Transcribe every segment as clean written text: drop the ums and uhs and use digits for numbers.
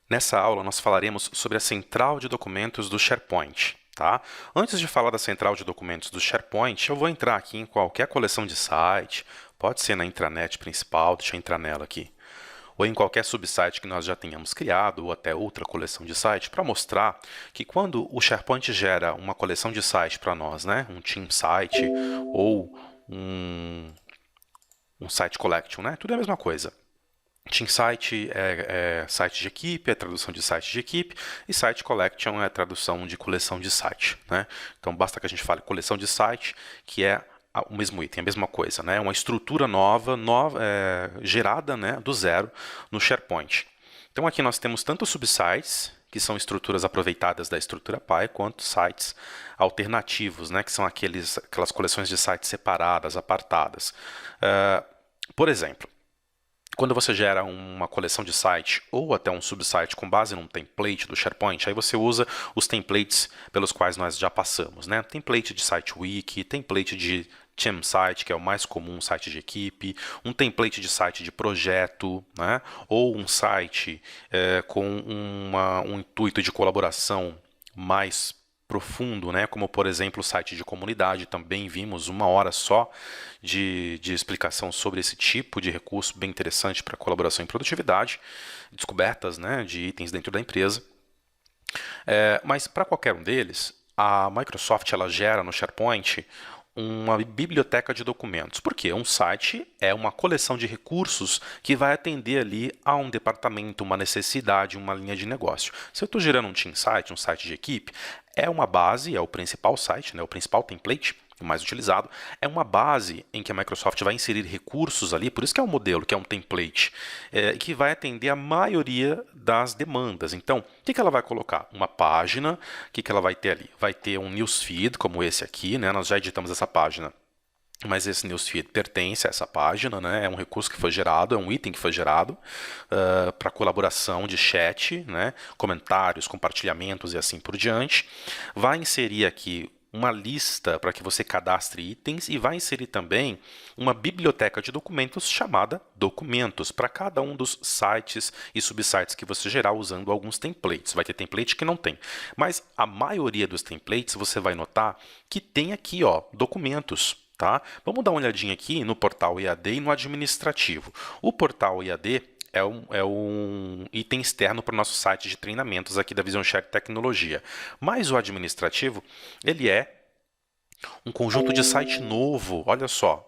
Nessa aula, nós falaremos sobre a central de documentos do SharePoint. Tá? Antes de falar da central de documentos do SharePoint, eu vou entrar aqui em qualquer coleção de site, pode ser na intranet principal, deixa eu entrar nela aqui, ou em qualquer subsite que nós já tenhamos criado, ou até outra coleção de site, para mostrar que quando o SharePoint gera uma coleção de site para nós, né, um team site ou um site collection, né, tudo é a mesma coisa. Team Site é site de equipe, é tradução de site de equipe, e Site Collection é tradução de coleção de site. Né? Então, basta que a gente fale coleção de site, que é o mesmo item, a mesma coisa. Né? Uma estrutura nova gerada, né, do zero no SharePoint. Então, aqui nós temos tanto subsites, que são estruturas aproveitadas da estrutura PI, quanto sites alternativos, né, que são aquelas coleções de sites separadas, apartadas. Por exemplo, quando você gera uma coleção de site ou até um subsite com base num template do SharePoint, aí você usa os templates pelos quais nós já passamos, né? Template de site wiki, template de team site, que é o mais comum, site de equipe, um template de site de projeto, né? Ou um site com um intuito de colaboração mais profundo, né? Como por exemplo o site de comunidade, também vimos 1 hora só de explicação sobre esse tipo de recurso bem interessante para colaboração e produtividade, descobertas, né, de itens dentro da empresa. Mas para qualquer um deles, a Microsoft ela gera no SharePoint uma biblioteca de documentos. Por quê? Um site é uma coleção de recursos que vai atender ali a um departamento, uma necessidade, uma linha de negócio. Se eu estou gerando um team site, um site de equipe, é uma base, é o principal site, né, o principal template, o mais utilizado, é uma base em que a Microsoft vai inserir recursos ali, por isso que é um modelo, que é um template, que vai atender a maioria das demandas. Então, o que ela vai colocar? Uma página, o que ela vai ter ali? Vai ter um newsfeed, como esse aqui, né? Nós já editamos essa página, mas esse newsfeed pertence a essa página, né? É um recurso que foi gerado, é um item que foi gerado para colaboração de chat, né? Comentários, compartilhamentos e assim por diante. Vai inserir aqui uma lista para que você cadastre itens e vai inserir também uma biblioteca de documentos chamada documentos para cada um dos sites e subsites que você gerar usando alguns templates. Vai ter template que não tem, mas a maioria dos templates você vai notar que tem aqui, ó, documentos. Tá? Vamos dar uma olhadinha aqui no portal EAD e no administrativo. O portal EAD é um item externo para o nosso site de treinamentos aqui da Vision Share Tecnologia. Mas o administrativo, ele é um conjunto de site novo, olha só,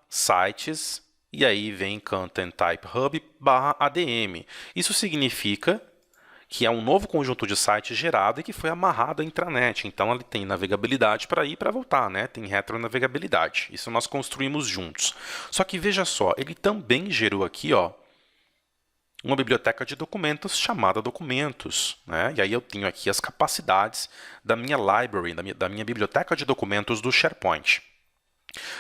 /sites, e aí vem Content Type Hub /ADM. Isso significa que é um novo conjunto de sites gerado e que foi amarrado à intranet. Então, ele tem navegabilidade para ir e para voltar, né? Tem retronavegabilidade. Isso nós construímos juntos. Só que veja só, ele também gerou aqui, ó, uma biblioteca de documentos chamada documentos, né? E aí eu tenho aqui as capacidades da minha library, da minha biblioteca de documentos do SharePoint.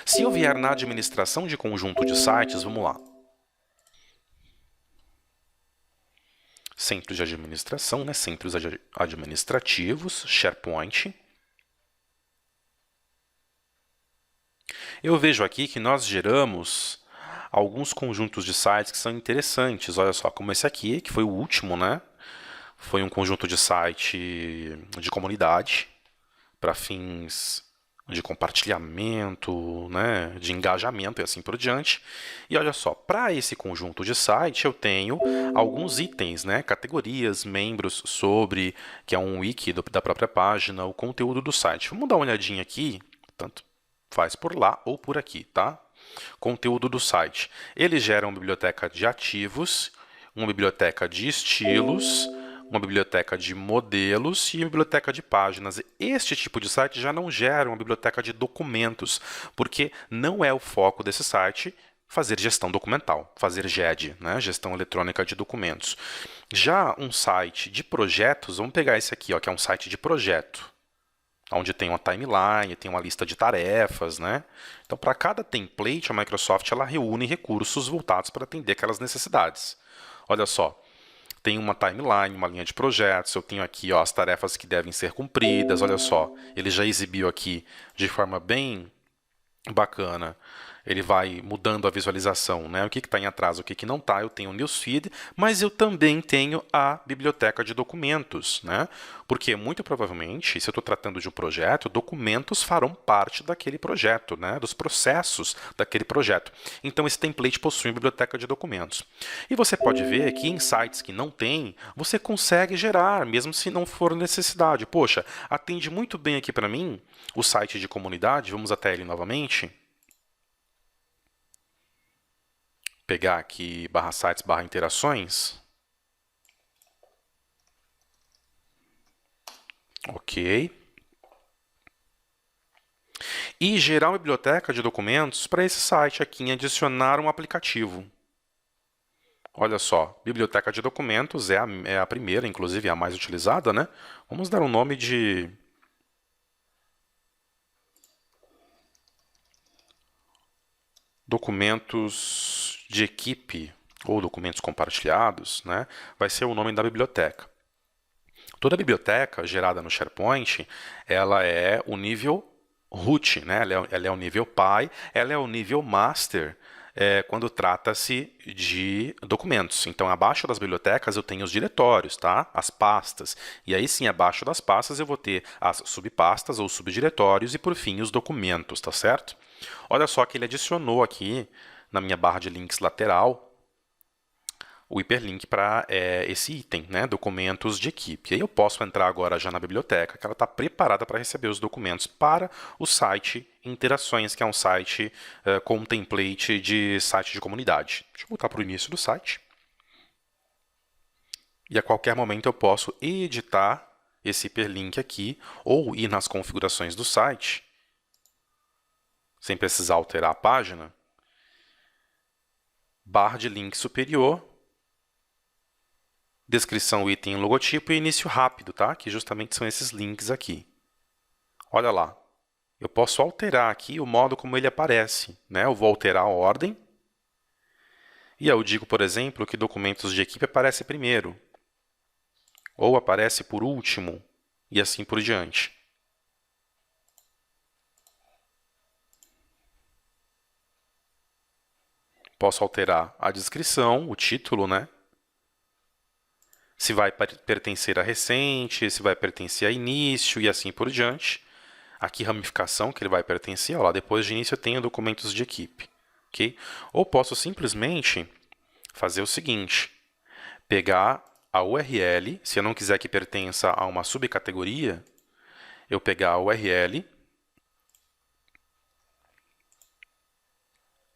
Se eu vier na administração de conjunto de sites, vamos lá. Centros de administração, né? Centros administrativos, SharePoint. Eu vejo aqui que nós geramos alguns conjuntos de sites que são interessantes. Olha só, como esse aqui, que foi o último, né? Foi um conjunto de site de comunidade para fins de compartilhamento, né, de engajamento e assim por diante. E olha só, para esse conjunto de site eu tenho alguns itens, né, categorias, membros sobre, que é um wiki da própria página, o conteúdo do site. Vamos dar uma olhadinha aqui, tanto faz por lá ou por aqui, tá? Conteúdo do site. Ele gera uma biblioteca de ativos, uma biblioteca de estilos, uma biblioteca de modelos e uma biblioteca de páginas. Este tipo de site já não gera uma biblioteca de documentos, porque não é o foco desse site fazer gestão documental, fazer GED, né? Gestão eletrônica de documentos. Já um site de projetos, vamos pegar esse aqui, ó, que é um site de projeto, onde tem uma timeline, tem uma lista de tarefas, né? Então, para cada template, a Microsoft ela reúne recursos voltados para atender aquelas necessidades. Olha só, tem uma timeline, uma linha de projetos, eu tenho aqui, ó, as tarefas que devem ser cumpridas, olha só, ele já exibiu aqui de forma bem bacana Ele vai mudando a visualização, né? O que está em atraso, o que não está. Eu tenho o newsfeed, mas eu também tenho a biblioteca de documentos, né? Porque muito provavelmente, se eu estou tratando de um projeto, documentos farão parte daquele projeto, né? Dos processos daquele projeto. Então esse template possui uma biblioteca de documentos. E você pode ver que em sites que não tem, você consegue gerar, mesmo se não for necessidade. Poxa, atende muito bem aqui para mim o site de comunidade. Vamos até ele novamente. Pegar aqui /sites /interações. Ok. E gerar uma biblioteca de documentos para esse site aqui em adicionar um aplicativo. Olha só, biblioteca de documentos é a primeira, inclusive a mais utilizada, né? Vamos dar um nome de documentos de equipe ou documentos compartilhados, né? Vai ser o nome da biblioteca. Toda biblioteca gerada no SharePoint, ela é o nível root, né? Ela é o nível pai, ela é o nível master quando trata-se de documentos. Então, abaixo das bibliotecas eu tenho os diretórios, tá? As pastas. E aí sim, abaixo das pastas eu vou ter as subpastas ou subdiretórios e, por fim, os documentos, tá certo? Olha só que ele adicionou aqui na minha barra de links lateral o hiperlink para esse item, né, documentos de equipe. E aí eu posso entrar agora já na biblioteca, que ela está preparada para receber os documentos para o site Interações, que é um site com um template de site de comunidade. Deixa eu voltar para o início do site. E a qualquer momento eu posso editar esse hiperlink aqui, ou ir nas configurações do site, sem precisar alterar a página, barra de link superior, descrição, item, logotipo e início rápido, tá? Que justamente são esses links aqui. Olha lá, eu posso alterar aqui o modo como ele aparece, né? Eu vou alterar a ordem. E eu digo, por exemplo, que documentos de equipe aparece primeiro, ou aparece por último, e assim por diante. Posso alterar a descrição, o título, né? Se vai pertencer a recente, se vai pertencer a início e assim por diante. Aqui ramificação que ele vai pertencer, ó lá, depois de início eu tenho documentos de equipe, ok? Ou posso simplesmente fazer o seguinte, pegar a URL, se eu não quiser que pertença a uma subcategoria, eu pegar a URL,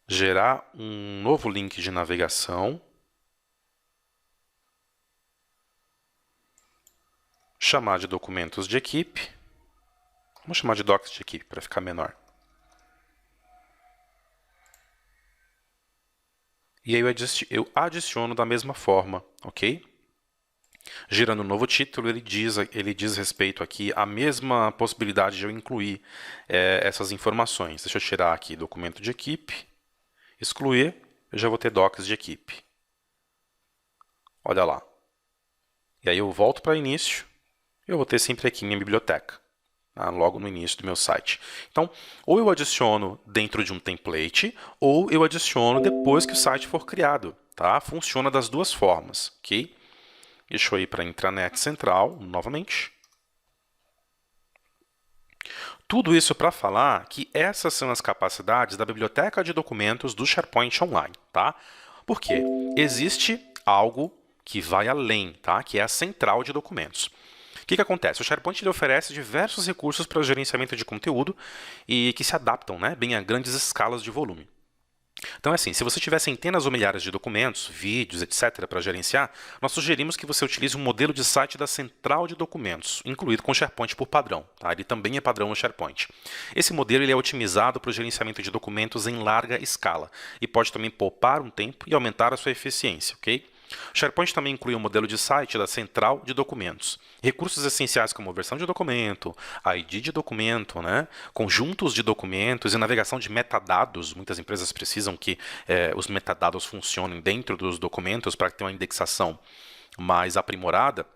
gerar um novo link de navegação, chamar de documentos de equipe, vamos chamar de docs de equipe para ficar menor. E aí eu adiciono da mesma forma, ok? Gerando um novo título, ele diz respeito aqui à mesma possibilidade de eu incluir essas informações. Deixa eu tirar aqui documento de equipe, excluir, eu já vou ter docs de equipe. Olha lá. E aí eu volto para início, eu vou ter sempre aqui minha biblioteca, tá? Logo no início do meu site. Então, ou eu adiciono dentro de um template, ou eu adiciono depois que o site for criado, tá? Funciona das duas formas, ok? Deixa eu ir para a intranet central, novamente. Tudo isso para falar que essas são as capacidades da biblioteca de documentos do SharePoint Online, tá? Por quê? Existe algo que vai além, tá? Que é a central de documentos. O que acontece? O SharePoint ele oferece diversos recursos para o gerenciamento de conteúdo e que se adaptam, né, bem a grandes escalas de volume. Então é assim, se você tiver centenas ou milhares de documentos, vídeos, etc. para gerenciar, nós sugerimos que você utilize um modelo de site da central de documentos, incluído com SharePoint por padrão, tá? Ele também é padrão no SharePoint. Esse modelo ele é otimizado para o gerenciamento de documentos em larga escala e pode também poupar um tempo e aumentar a sua eficiência, ok? O SharePoint também inclui um modelo de site da central de documentos. Recursos essenciais como versão de documento, ID de documento, né? Conjuntos de documentos e navegação de metadados. Muitas empresas precisam que os metadados funcionem dentro dos documentos para ter uma indexação mais aprimorada.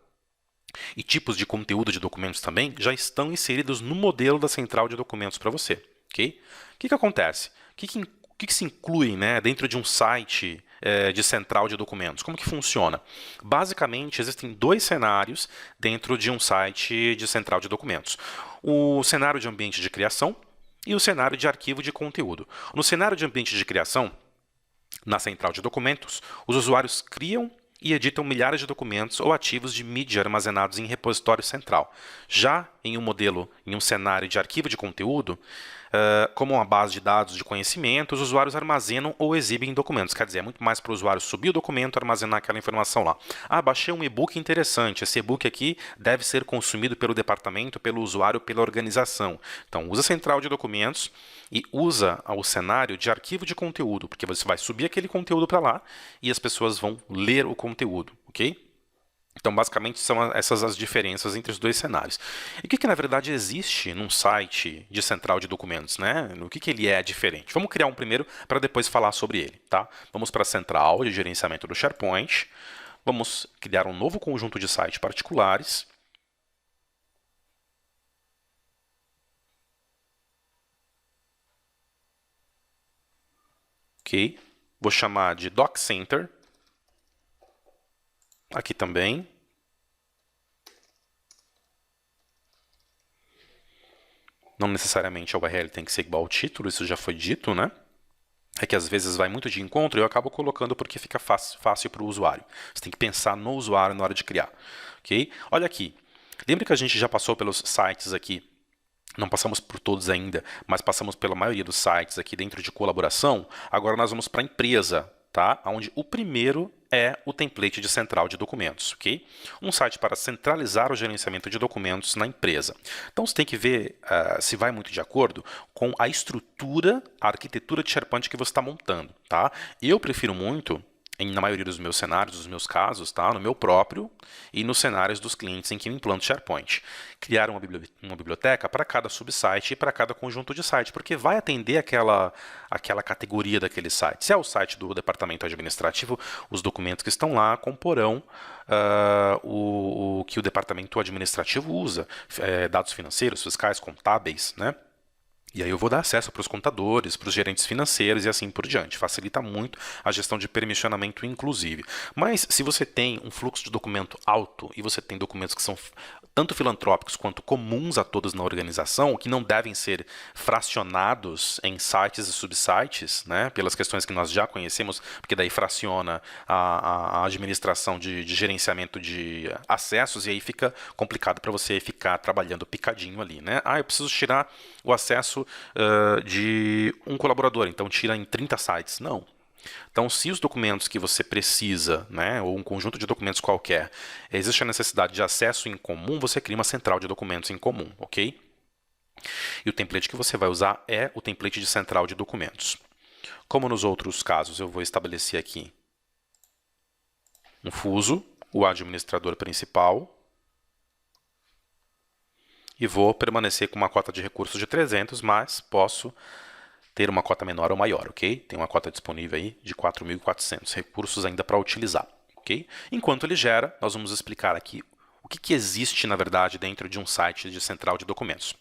E tipos de conteúdo de documentos também já estão inseridos no modelo da central de documentos para você. Okay? O que acontece? que se inclui, né, dentro de um site de central de documentos? Como que funciona? Basicamente, existem dois cenários dentro de um site de central de documentos. O cenário de ambiente de criação e o cenário de arquivo de conteúdo. No cenário de ambiente de criação, na central de documentos, os usuários criam e editam milhares de documentos ou ativos de mídia armazenados em repositório central. Já em um modelo, em um cenário de arquivo de conteúdo, como uma base de dados de conhecimento, os usuários armazenam ou exibem documentos. Quer dizer, é muito mais para o usuário subir o documento e armazenar aquela informação lá. Ah, baixei um e-book interessante. Esse e-book aqui deve ser consumido pelo departamento, pelo usuário, pela organização. Então, usa a central de documentos e usa o cenário de arquivo de conteúdo, porque você vai subir aquele conteúdo para lá e as pessoas vão ler o conteúdo, ok? Então, basicamente, são essas as diferenças entre os dois cenários. E o que na verdade existe num site de central de documentos, né? No que ele é diferente? Vamos criar um primeiro para depois falar sobre ele, tá? Vamos para a central de gerenciamento do SharePoint. Vamos criar um novo conjunto de sites particulares. Ok. Vou chamar de Doc Center. Aqui também. Não necessariamente a URL tem que ser igual ao título, isso já foi dito, né? É que às vezes vai muito de encontro e eu acabo colocando porque fica fácil para o usuário. Você tem que pensar no usuário na hora de criar. Ok? Olha aqui. Lembra que a gente já passou pelos sites aqui? Não passamos por todos ainda, mas passamos pela maioria dos sites aqui dentro de colaboração. Agora nós vamos para a empresa, tá? Onde o primeiro é o template de central de documentos, ok? Um site para centralizar o gerenciamento de documentos na empresa. Então você tem que ver se vai muito de acordo com a estrutura, a arquitetura de SharePoint que você está montando, tá? Eu prefiro muito, na maioria dos meus cenários, dos meus casos, tá? No meu próprio e nos cenários dos clientes em que eu implanto SharePoint. Criar uma biblioteca para cada subsite e para cada conjunto de site, porque vai atender aquela categoria daquele site. Se é o site do departamento administrativo, os documentos que estão lá comporão o que o departamento administrativo usa, dados financeiros, fiscais, contábeis, né? E aí eu vou dar acesso para os contadores, para os gerentes financeiros e assim por diante. Facilita muito a gestão de permissionamento, inclusive. Mas se você tem um fluxo de documento alto e você tem documentos que são tanto filantrópicos quanto comuns a todos na organização, que não devem ser fracionados em sites e subsites, né, pelas questões que nós já conhecemos, porque daí fraciona a administração de gerenciamento de acessos e aí fica complicado para você ficar trabalhando picadinho ali, né? Ah, eu preciso tirar o acesso de um colaborador, então tira em 30 sites. Não. Então, se os documentos que você precisa, né, ou um conjunto de documentos qualquer, existe a necessidade de acesso em comum, você cria uma central de documentos em comum, ok? E o template que você vai usar é o template de central de documentos. Como nos outros casos, eu vou estabelecer aqui um fuso, o administrador principal, e vou permanecer com uma cota de recursos de 300, mas posso ter uma cota menor ou maior, ok? Tem uma cota disponível aí de 4.400 recursos ainda para utilizar, ok? Enquanto ele gera, nós vamos explicar aqui o que existe, na verdade, dentro de um site de central de documentos.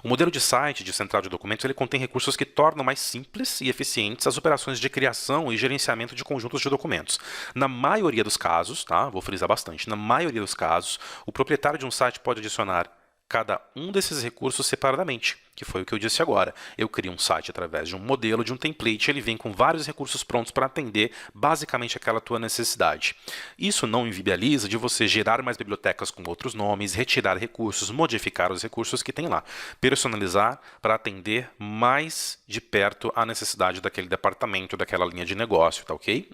O modelo de site de central de documentos ele contém recursos que tornam mais simples e eficientes as operações de criação e gerenciamento de conjuntos de documentos. Na maioria dos casos, tá? Vou frisar bastante, na maioria dos casos, o proprietário de um site pode adicionar cada um desses recursos separadamente, que foi o que eu disse agora. Eu crio um site através de um modelo, de um template, ele vem com vários recursos prontos para atender basicamente aquela tua necessidade. Isso não inviabiliza de você gerar mais bibliotecas com outros nomes, retirar recursos, modificar os recursos que tem lá, personalizar para atender mais de perto a necessidade daquele departamento, daquela linha de negócio, tá ok?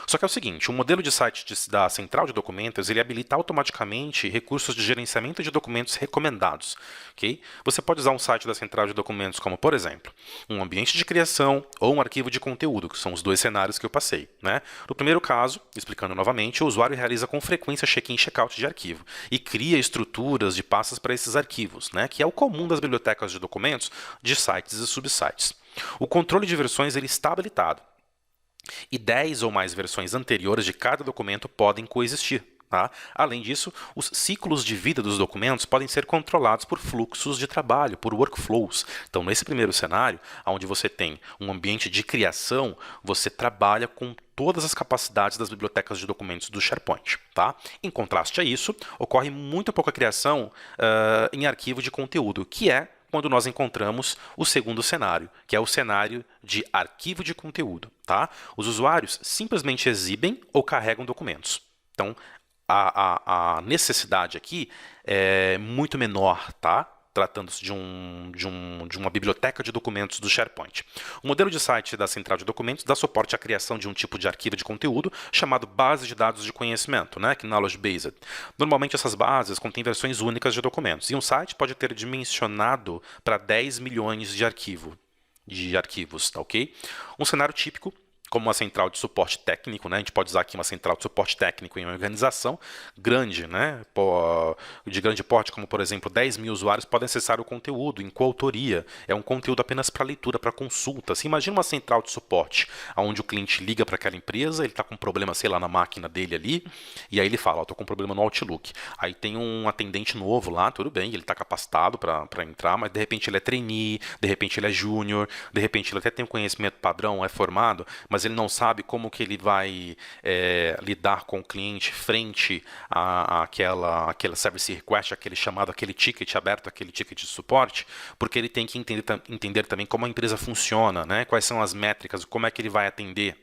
Só que é o seguinte, o modelo de site da central de documentos, ele habilita automaticamente recursos de gerenciamento de documentos recomendados, ok? Você pode usar um site da central de documentos como, por exemplo, um ambiente de criação ou um arquivo de conteúdo, que são os dois cenários que eu passei, né? No primeiro caso, explicando novamente, o usuário realiza com frequência check-in e check-out de arquivo e cria estruturas de pastas para esses arquivos, né? Que é o comum das bibliotecas de documentos de sites e subsites. O controle de versões ele está habilitado e 10 ou mais versões anteriores de cada documento podem coexistir. Tá? Além disso, os ciclos de vida dos documentos podem ser controlados por fluxos de trabalho, por workflows. Então, nesse primeiro cenário, onde você tem um ambiente de criação, você trabalha com todas as capacidades das bibliotecas de documentos do SharePoint. Tá? Em contraste a isso, ocorre muito pouca criação em arquivo de conteúdo, que é quando nós encontramos o segundo cenário, que é o cenário de arquivo de conteúdo. Tá? Os usuários simplesmente exibem ou carregam documentos. Então, a necessidade aqui é muito menor, tá? Tratando-se de uma biblioteca de documentos do SharePoint. O modelo de site da central de documentos dá suporte à criação de um tipo de arquivo de conteúdo chamado base de dados de conhecimento, né? Knowledge Based. Normalmente essas bases contêm versões únicas de documentos, e um site pode ter dimensionado para 10 milhões de arquivos, tá ok? Um cenário típico, como uma central de suporte técnico, né? A gente pode usar aqui uma central de suporte técnico em uma organização grande, né? De grande porte, como por exemplo 10 mil usuários podem acessar o conteúdo em coautoria. É um conteúdo apenas para leitura, para consulta. Assim, imagina uma central de suporte, onde o cliente liga para aquela empresa, ele está com um problema, sei lá, na máquina dele ali, e aí ele fala, estou com um problema no Outlook. Aí tem um atendente novo lá, tudo bem, ele está capacitado para entrar, mas de repente ele é trainee, de repente ele é júnior, de repente ele até tem um conhecimento padrão, é formado, mas ele não sabe como que ele vai lidar com o cliente frente àquela service request, aquele ticket aberto, aquele ticket de suporte, porque ele tem que entender também como a empresa funciona, né? Quais são as métricas, como é que ele vai atender,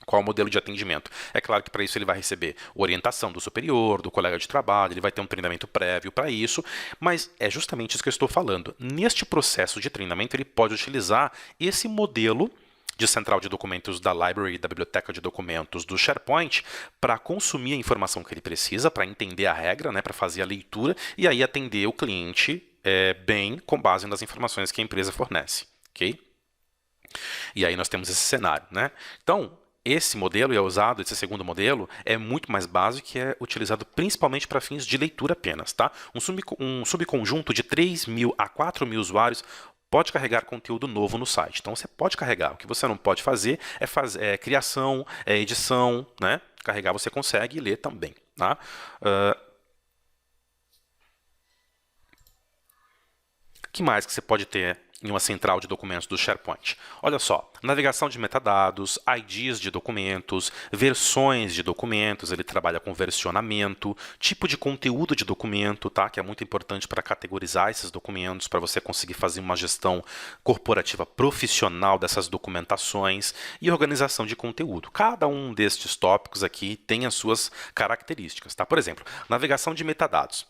qual é o modelo de atendimento. É claro que para isso ele vai receber orientação do superior, do colega de trabalho, ele vai ter um treinamento prévio para isso, mas é justamente isso que eu estou falando. Neste processo de treinamento, ele pode utilizar esse modelo de central de documentos da library, da biblioteca de documentos do SharePoint, para consumir a informação que ele precisa, para entender a regra, né, para fazer a leitura, e aí atender o cliente bem com base nas informações que a empresa fornece. Okay? E aí nós temos esse cenário. Né? Então, esse modelo é usado, esse segundo modelo, é muito mais básico e é utilizado principalmente para fins de leitura apenas. Tá? Um subconjunto de 3.000 a 4.000 usuários pode carregar conteúdo novo no site. Então, você pode carregar. O que você não pode fazer é criação, edição, né? Carregar você consegue e ler também. Tá? O que mais que você pode ter em uma central de documentos do SharePoint? Olha só, navegação de metadados, IDs de documentos, versões de documentos, ele trabalha com versionamento, tipo de conteúdo de documento, tá? Que é muito importante para categorizar esses documentos, para você conseguir fazer uma gestão corporativa profissional dessas documentações e organização de conteúdo. Cada um destes tópicos aqui tem as suas características, tá? Por exemplo, navegação de metadados.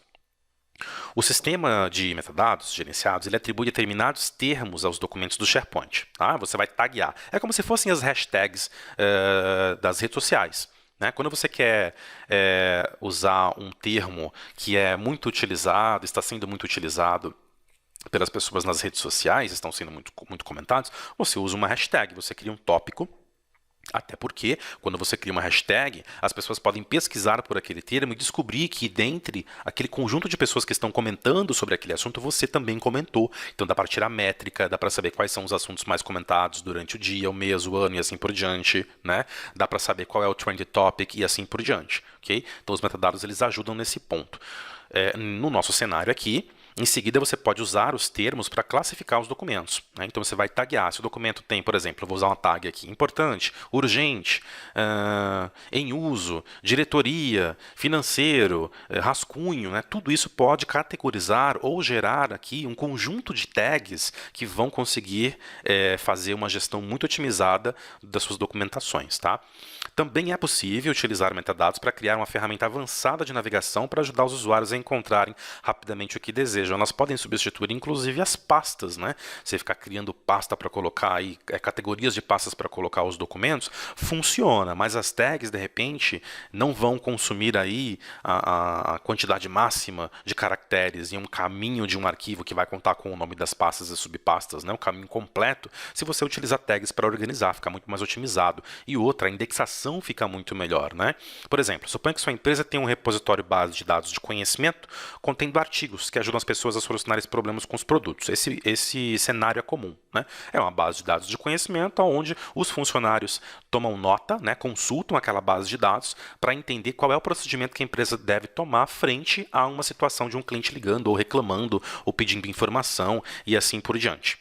O sistema de metadados gerenciados, ele atribui determinados termos aos documentos do SharePoint. Tá? Você vai taguear. É como se fossem as hashtags das redes sociais. Né? Quando você quer usar um termo que é muito utilizado, está sendo muito utilizado pelas pessoas nas redes sociais, estão sendo muito comentados, você usa uma hashtag, você cria um tópico. Até porque, quando você cria uma hashtag, as pessoas podem pesquisar por aquele termo e descobrir que dentre aquele conjunto de pessoas que estão comentando sobre aquele assunto, você também comentou. Então dá para tirar métrica, dá para saber quais são os assuntos mais comentados durante o dia, o mês, o ano e assim por diante. Né? Dá para saber qual é o trend topic e assim por diante. Okay? Então os metadados eles ajudam nesse ponto. No nosso cenário aqui, em seguida, você pode usar os termos para classificar os documentos. Né? Então, você vai taguear. Se o documento tem, por exemplo, eu vou usar uma tag aqui, importante, urgente, em uso, diretoria, financeiro, rascunho, né? Tudo isso pode categorizar ou gerar aqui um conjunto de tags que vão conseguir fazer uma gestão muito otimizada das suas documentações. Tá? Também é possível utilizar metadados para criar uma ferramenta avançada de navegação para ajudar os usuários a encontrarem rapidamente o que desejam. Elas podem substituir, inclusive, as pastas, né? Você ficar criando pasta para colocar aí, categorias de pastas para colocar os documentos, funciona, mas as tags, de repente, não vão consumir aí a quantidade máxima de caracteres em um caminho de um arquivo que vai contar com o nome das pastas e subpastas, né? O caminho completo, se você utilizar tags para organizar, fica muito mais otimizado. E outra, a indexação organização fica muito melhor, né? Por exemplo, suponha que sua empresa tem um repositório base de dados de conhecimento contendo artigos que ajudam as pessoas a solucionar esses problemas com os produtos. Esse cenário é comum, né? É uma base de dados de conhecimento onde os funcionários tomam nota, né, consultam aquela base de dados para entender qual é o procedimento que a empresa deve tomar frente a uma situação de um cliente ligando ou reclamando ou pedindo informação e assim por diante.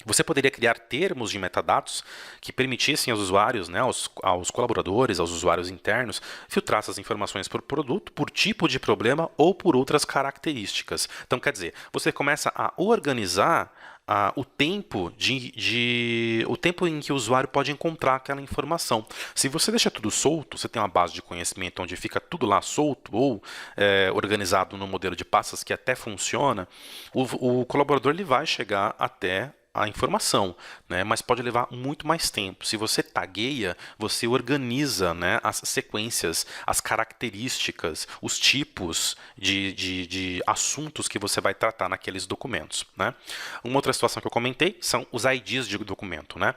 Você poderia criar termos de metadados que permitissem aos usuários, né, aos colaboradores, aos usuários internos, filtrar essas informações por produto, por tipo de problema ou por outras características. Então, quer dizer, você começa a organizar o tempo o tempo em que o usuário pode encontrar aquela informação. Se você deixa tudo solto, você tem uma base de conhecimento onde fica tudo lá solto ou organizado no modelo de pastas que até funciona, o colaborador ele vai chegar até a informação, né? Mas pode levar muito mais tempo. Se você tagueia, você organiza, né, as sequências, as características, os tipos de assuntos que você vai tratar naqueles documentos, né? Uma outra situação que eu comentei são os IDs de documento, né?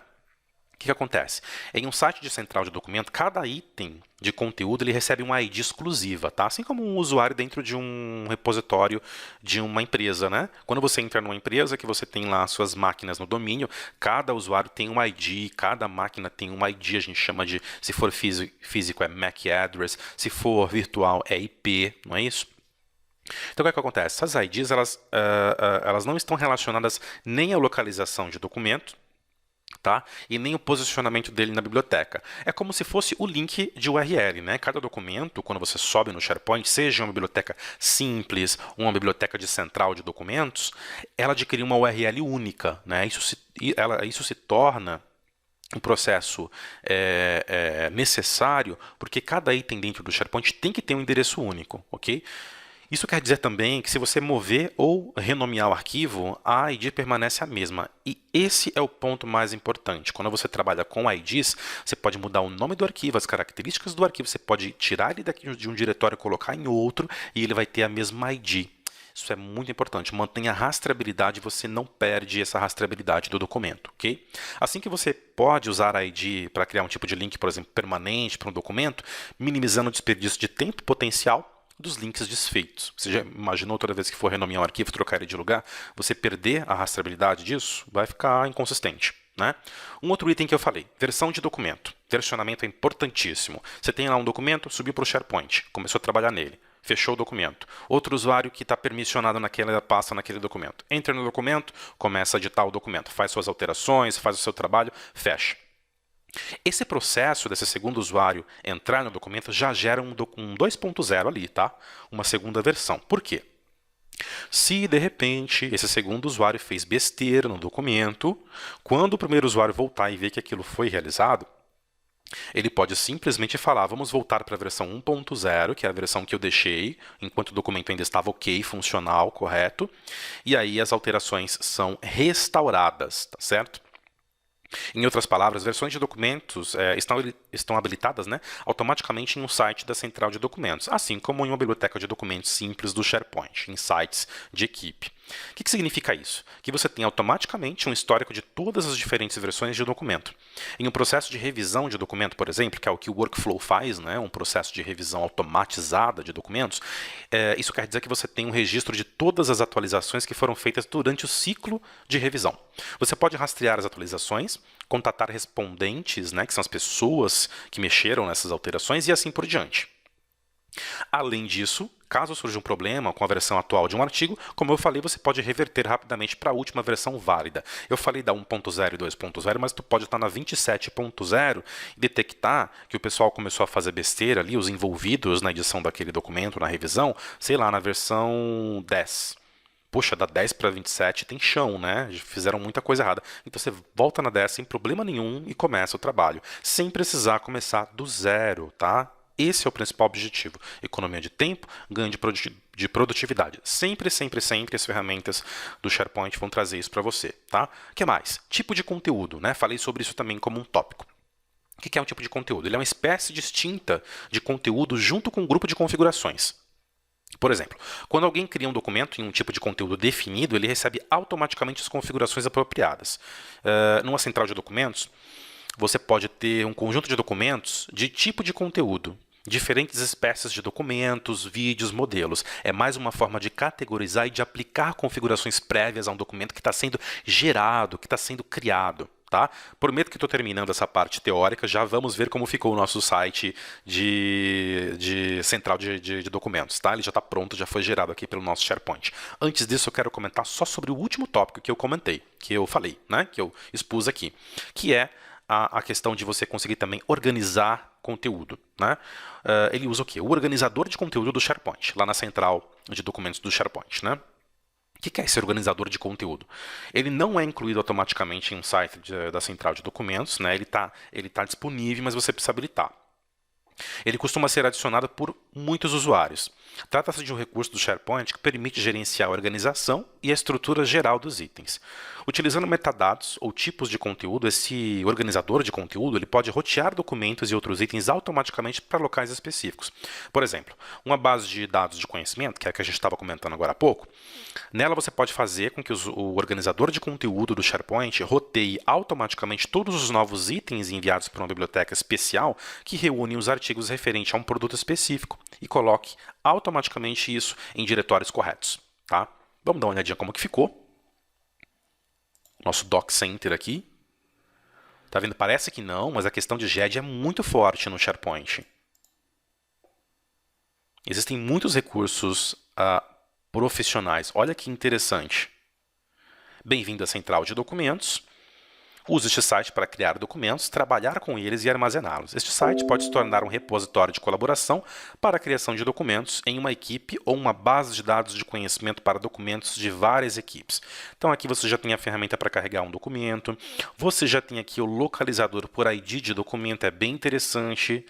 O que acontece? Em um site de central de documento, cada item de conteúdo ele recebe uma ID exclusiva, tá? Assim como um usuário dentro de um repositório de uma empresa, né? Quando você entra numa empresa que você tem lá suas máquinas no domínio, cada usuário tem um ID, cada máquina tem um ID, a gente chama de, se for físico é MAC address, se for virtual é IP, não é isso? Então, o que é que acontece? Essas IDs, elas não estão relacionadas nem à localização de documento, tá? E nem o posicionamento dele na biblioteca. É como se fosse o link de URL, né? Cada documento, quando você sobe no SharePoint, seja uma biblioteca simples, uma biblioteca de central de documentos, ela adquire uma URL única, né? Isso se torna um processo necessário, porque cada item dentro do SharePoint tem que ter um endereço único, ok? Isso quer dizer também que se você mover ou renomear o arquivo, a ID permanece a mesma. E esse é o ponto mais importante. Quando você trabalha com IDs, você pode mudar o nome do arquivo, as características do arquivo, você pode tirar ele daqui de um diretório e colocar em outro, e ele vai ter a mesma ID. Isso é muito importante. Mantenha a rastreabilidade, você não perde essa rastreabilidade do documento, ok? Assim que você pode usar a ID para criar um tipo de link, por exemplo, permanente para um documento, minimizando o desperdício de tempo potencial dos links desfeitos. Você já imaginou toda vez que for renomear um arquivo, trocar ele de lugar, você perder a rastreabilidade disso? Vai ficar inconsistente, né? Um outro item que eu falei, versão de documento. Versionamento é importantíssimo. Você tem lá um documento, subiu para o SharePoint, começou a trabalhar nele, fechou o documento. Outro usuário que está permissionado naquela pasta, naquele documento. Entra no documento, começa a editar o documento, faz suas alterações, faz o seu trabalho, fecha. Esse processo desse segundo usuário entrar no documento já gera um 2.0 ali, tá? Uma segunda versão. Por quê? Se, de repente, esse segundo usuário fez besteira no documento, quando o primeiro usuário voltar e ver que aquilo foi realizado, ele pode simplesmente falar, vamos voltar para a versão 1.0, que é a versão que eu deixei, enquanto o documento ainda estava ok, funcional, correto, e aí as alterações são restauradas, tá certo? Em outras palavras, versões de documentos estão habilitadas, né, automaticamente em um site da central de documentos, assim como em uma biblioteca de documentos simples do SharePoint, em sites de equipe. O que significa isso? Que você tem automaticamente um histórico de todas as diferentes versões de documento. Em um processo de revisão de documento, por exemplo, que é o que o Workflow faz, né, um processo de revisão automatizada de documentos, isso quer dizer que você tem um registro de todas as atualizações que foram feitas durante o ciclo de revisão. Você pode rastrear as atualizações, contatar respondentes, né, que são as pessoas que mexeram nessas alterações e assim por diante. Além disso, caso surja um problema com a versão atual de um artigo, como eu falei, você pode reverter rapidamente para a última versão válida. Eu falei da 1.0 e 2.0, mas tu pode estar na 27.0 e detectar que o pessoal começou a fazer besteira ali, os envolvidos na edição daquele documento, na revisão, sei lá, na versão 10. Poxa, da 10 para 27 tem chão, né? Fizeram muita coisa errada. Então você volta na 10 sem problema nenhum e começa o trabalho, sem precisar começar do zero, tá? Esse é o principal objetivo. Economia de tempo, ganho de produtividade. Sempre, sempre, sempre as ferramentas do SharePoint vão trazer isso para você, tá? O que mais? Tipo de conteúdo, né? Falei sobre isso também como um tópico. O que é um tipo de conteúdo? Ele é uma espécie distinta de conteúdo junto com um grupo de configurações. Por exemplo, quando alguém cria um documento em um tipo de conteúdo definido, ele recebe automaticamente as configurações apropriadas. Numa central de documentos, você pode ter um conjunto de documentos de tipo de conteúdo. Diferentes espécies de documentos, vídeos, modelos. É mais uma forma de categorizar e de aplicar configurações prévias a um documento que está sendo gerado, que está sendo criado. Tá? Prometo que estou terminando essa parte teórica, já vamos ver como ficou o nosso site de central de documentos. Tá? Ele já está pronto, já foi gerado aqui pelo nosso SharePoint. Antes disso, eu quero comentar só sobre o último tópico que eu comentei, que eu falei, né? Que eu expus aqui, que é a questão de você conseguir também organizar conteúdo. Né? Ele usa o quê? O organizador de conteúdo do SharePoint, lá na central de documentos do SharePoint. Né? O que é esse organizador de conteúdo? Ele não é incluído automaticamente em um site da central de documentos, né? Ele tá disponível, mas você precisa habilitar. Ele costuma ser adicionado por muitos usuários. Trata-se de um recurso do SharePoint que permite gerenciar a organização e a estrutura geral dos itens. Utilizando metadados ou tipos de conteúdo, esse organizador de conteúdo ele pode rotear documentos e outros itens automaticamente para locais específicos. Por exemplo, uma base de dados de conhecimento, que é a que a gente estava comentando agora há pouco, nela você pode fazer com que o organizador de conteúdo do SharePoint roteie automaticamente todos os novos itens enviados para uma biblioteca especial que reúne os artigos referentes a um produto específico e coloque automaticamente isso em diretórios corretos. Tá? Vamos dar uma olhadinha como que ficou. Nosso Doc Center aqui. Tá vendo? Parece que não, mas a questão de GED é muito forte no SharePoint. Existem muitos recursos profissionais. Olha que interessante. Bem-vindo à central de documentos. Use este site para criar documentos, trabalhar com eles e armazená-los. Este site pode se tornar um repositório de colaboração para a criação de documentos em uma equipe ou uma base de dados de conhecimento para documentos de várias equipes. Então aqui você já tem a ferramenta para carregar um documento, você já tem aqui o localizador por ID de documento, é bem interessante.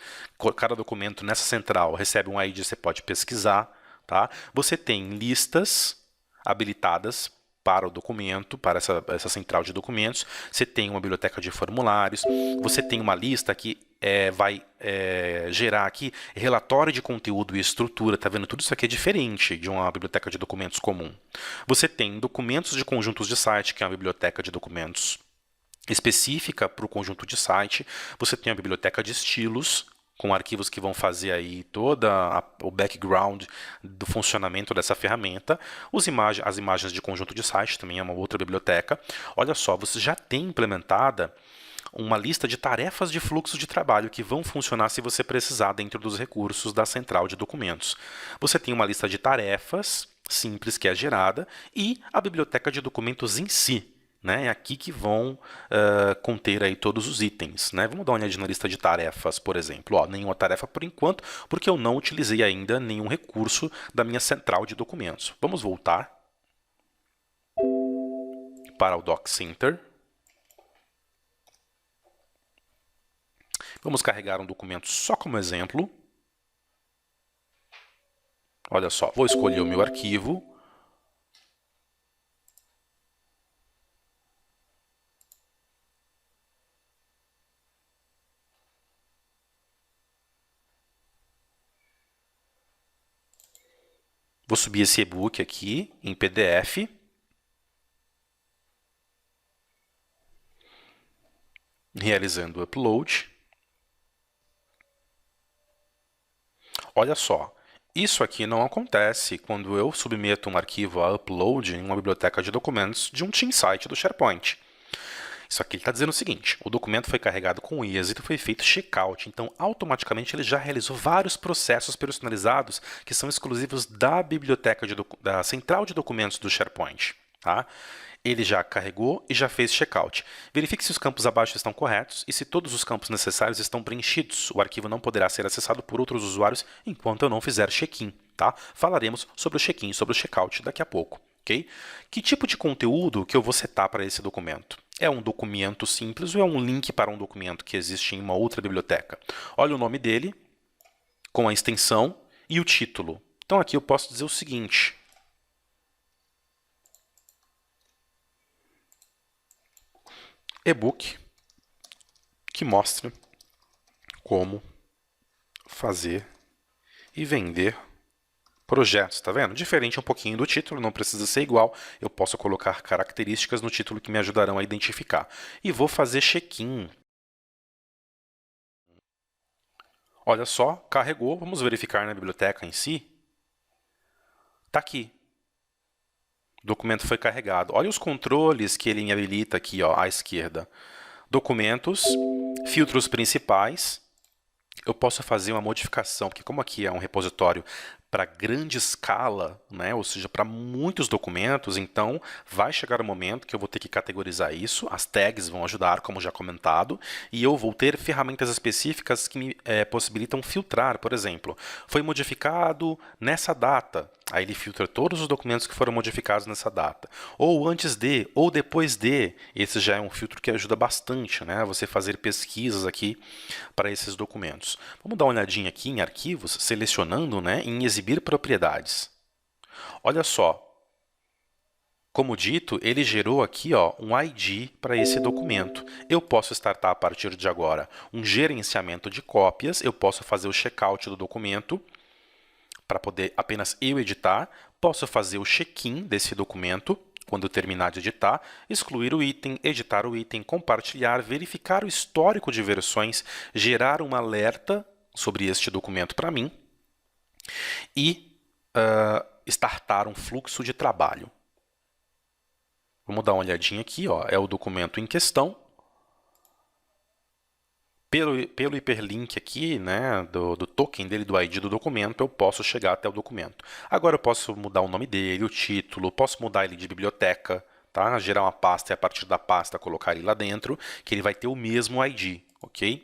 Cada documento nessa central recebe um ID, você pode pesquisar. Tá? Você tem listas habilitadas para o documento, para essa central de documentos. Você tem uma biblioteca de formulários, você tem uma lista que vai gerar aqui relatório de conteúdo e estrutura. Tá vendo? Tudo isso aqui é diferente de uma biblioteca de documentos comum. Você tem documentos de conjuntos de site, que é uma biblioteca de documentos específica para o conjunto de site. Você tem a biblioteca de estilos, com arquivos que vão fazer aí todo o background do funcionamento dessa ferramenta. As imagens de conjunto de site também é uma outra biblioteca. Olha só, você já tem implementada uma lista de tarefas de fluxo de trabalho que vão funcionar se você precisar dentro dos recursos da central de documentos. Você tem uma lista de tarefas simples que é gerada e a biblioteca de documentos em si. Né? É aqui que vão conter aí todos os itens. Né? Vamos dar uma olhadinha na lista de tarefas, por exemplo. Ó, nenhuma tarefa por enquanto, porque eu não utilizei ainda nenhum recurso da minha central de documentos. Vamos voltar para o Doc Center. Vamos carregar um documento só como exemplo. Olha só, vou escolher o meu arquivo. Vou subir esse e-book aqui em PDF. Realizando o upload. Olha só, isso aqui não acontece quando eu submeto um arquivo a upload em uma biblioteca de documentos de um team site do SharePoint. Isso aqui está dizendo o seguinte: o documento foi carregado com êxito e foi feito checkout, então automaticamente ele já realizou vários processos personalizados que são exclusivos da biblioteca da central de documentos do SharePoint. Tá? Ele já carregou e já fez checkout. Verifique se os campos abaixo estão corretos e se todos os campos necessários estão preenchidos. O arquivo não poderá ser acessado por outros usuários enquanto eu não fizer check-in. Tá? Falaremos sobre o check-in, sobre o checkout daqui a pouco. Okay? Que tipo de conteúdo que eu vou setar para esse documento? É um documento simples ou é um link para um documento que existe em uma outra biblioteca? Olha o nome dele, com a extensão e o título. Então aqui eu posso dizer o seguinte: e-book que mostra como fazer e vender projetos, tá vendo? Diferente um pouquinho do título, não precisa ser igual, eu posso colocar características no título que me ajudarão a identificar. E vou fazer check-in Olha só, carregou. Vamos verificar na biblioteca em si. Está aqui. O documento foi carregado. Olha os controles que ele habilita aqui, ó, à esquerda. Documentos, filtros principais. Eu posso fazer uma modificação, porque como aqui é um repositório para grande escala, né, ou seja, para muitos documentos, então vai chegar o momento que eu vou ter que categorizar isso, as tags vão ajudar, como já comentado, e eu vou ter ferramentas específicas que me possibilitam filtrar, por exemplo, foi modificado nessa data, aí ele filtra todos os documentos que foram modificados nessa data, ou antes de, ou depois de, esse já é um filtro que ajuda bastante, né, você fazer pesquisas aqui para esses documentos. Vamos dar uma olhadinha aqui em arquivos, selecionando, né, em exibir propriedades. Olha só, como dito, ele gerou aqui ó, um ID para esse documento. Eu posso startar a partir de agora um gerenciamento de cópias, eu posso fazer o checkout do documento para poder apenas eu editar, posso fazer o check-in desse documento, quando eu terminar de editar, excluir o item, editar o item, compartilhar, verificar o histórico de versões, gerar um alerta sobre este documento para mim e startar um fluxo de trabalho. Vamos dar uma olhadinha aqui, ó, é o documento em questão. Pelo hiperlink aqui, né, do token dele, do ID do documento, eu posso chegar até o documento. Agora eu posso mudar o nome dele, o título, posso mudar ele de biblioteca, tá? Gerar uma pasta e a partir da pasta colocar ele lá dentro, que ele vai ter o mesmo ID, ok?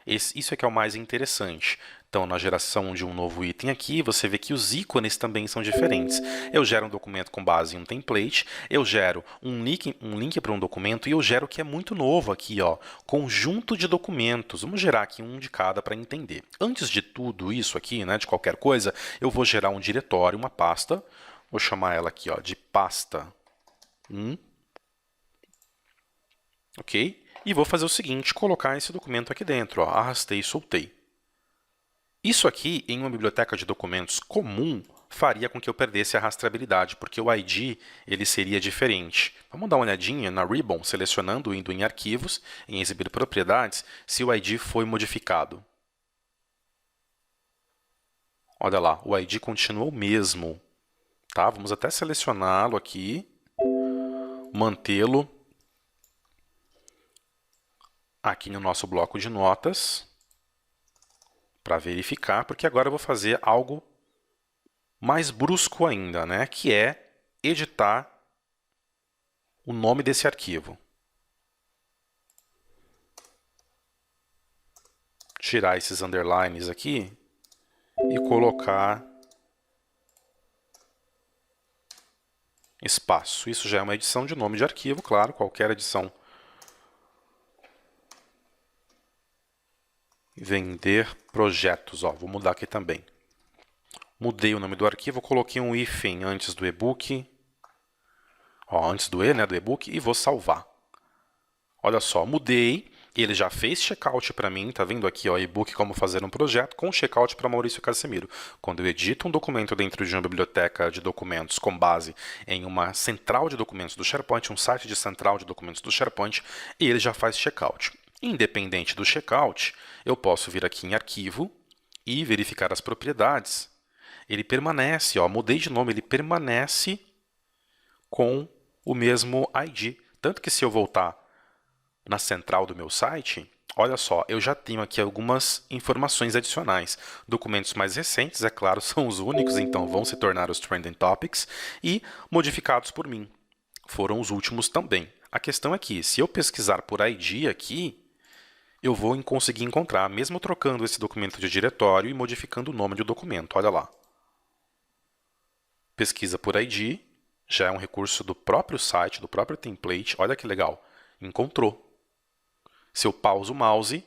Isso é que é o mais interessante. Então, na geração de um novo item aqui, você vê que os ícones também são diferentes. Eu gero um documento com base em um template, eu gero um link para um documento e eu gero o que é muito novo aqui, ó, conjunto de documentos. Vamos gerar aqui um de cada para entender. Antes de tudo isso aqui, né, de qualquer coisa, eu vou gerar um diretório, uma pasta. Vou chamar ela aqui ó, de pasta 1. Ok? E vou fazer o seguinte, colocar esse documento aqui dentro, ó, arrastei e soltei. Isso aqui, em uma biblioteca de documentos comum, faria com que eu perdesse a rastreabilidade, porque o ID ele seria diferente. Vamos dar uma olhadinha na Ribbon, selecionando, indo em Arquivos, em Exibir Propriedades, se o ID foi modificado. Olha lá, o ID continua o mesmo. Tá? Vamos até selecioná-lo aqui, mantê-lo aqui no nosso bloco de notas, para verificar, porque agora eu vou fazer algo mais brusco ainda, né? Que é editar o nome desse arquivo. Tirar esses underlines aqui e colocar espaço. Isso já é uma edição de nome de arquivo, claro, qualquer edição. Vender projetos, ó, vou mudar aqui também. Mudei o nome do arquivo, coloquei um hífen antes do e-book, antes do E, né, do e-book, e vou salvar. Olha só, mudei, ele já fez checkout para mim, tá vendo aqui, ó, e-book como fazer um projeto, com checkout para Maurício Casemiro. Quando eu edito um documento dentro de uma biblioteca de documentos com base em uma central de documentos do SharePoint, um site de central de documentos do SharePoint, e ele já faz checkout. Independente do checkout, eu posso vir aqui em arquivo e verificar as propriedades. Ele permanece, ó, mudei de nome, ele permanece com o mesmo ID. Tanto que se eu voltar na central do meu site, olha só, eu já tenho aqui algumas informações adicionais. Documentos mais recentes, é claro, são os únicos, então vão se tornar os Trending Topics, e modificados por mim. Foram os últimos também. A questão é que, se eu pesquisar por ID aqui, eu vou conseguir encontrar, mesmo trocando esse documento de diretório e modificando o nome do documento. Olha lá. Pesquisa por ID, já é um recurso do próprio site, do próprio template. Olha que legal. Encontrou. Se eu pauso o mouse,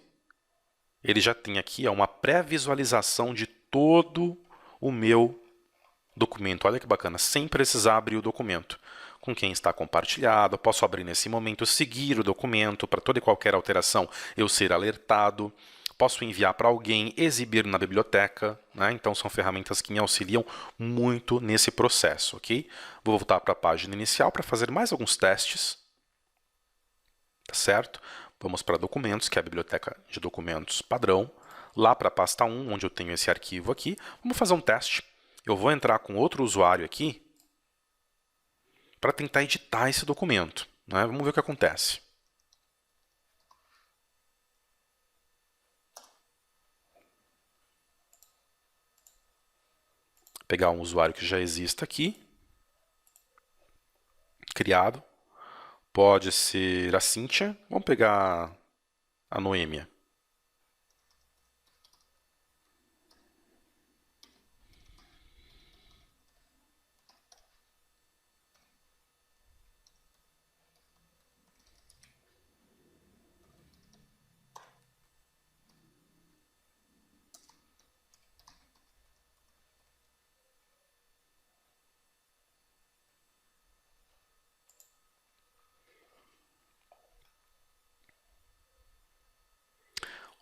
ele já tem aqui uma pré-visualização de todo o meu documento. Olha que bacana, sem precisar abrir o documento. Com quem está compartilhado, eu posso abrir nesse momento, seguir o documento, para toda e qualquer alteração eu ser alertado. Posso enviar para alguém, exibir na biblioteca, né? Então são ferramentas que me auxiliam muito nesse processo, ok? Vou voltar para a página inicial para fazer mais alguns testes. Tá certo? Vamos para documentos, que é a biblioteca de documentos padrão. lá para a pasta 1, onde eu tenho esse arquivo aqui. Vamos fazer um teste. Eu vou entrar com outro usuário aqui para tentar editar esse documento, né? Vamos ver o que acontece. Pegar um usuário que já exista aqui, criado. Pode ser a Cíntia. Vamos pegar a Noêmia.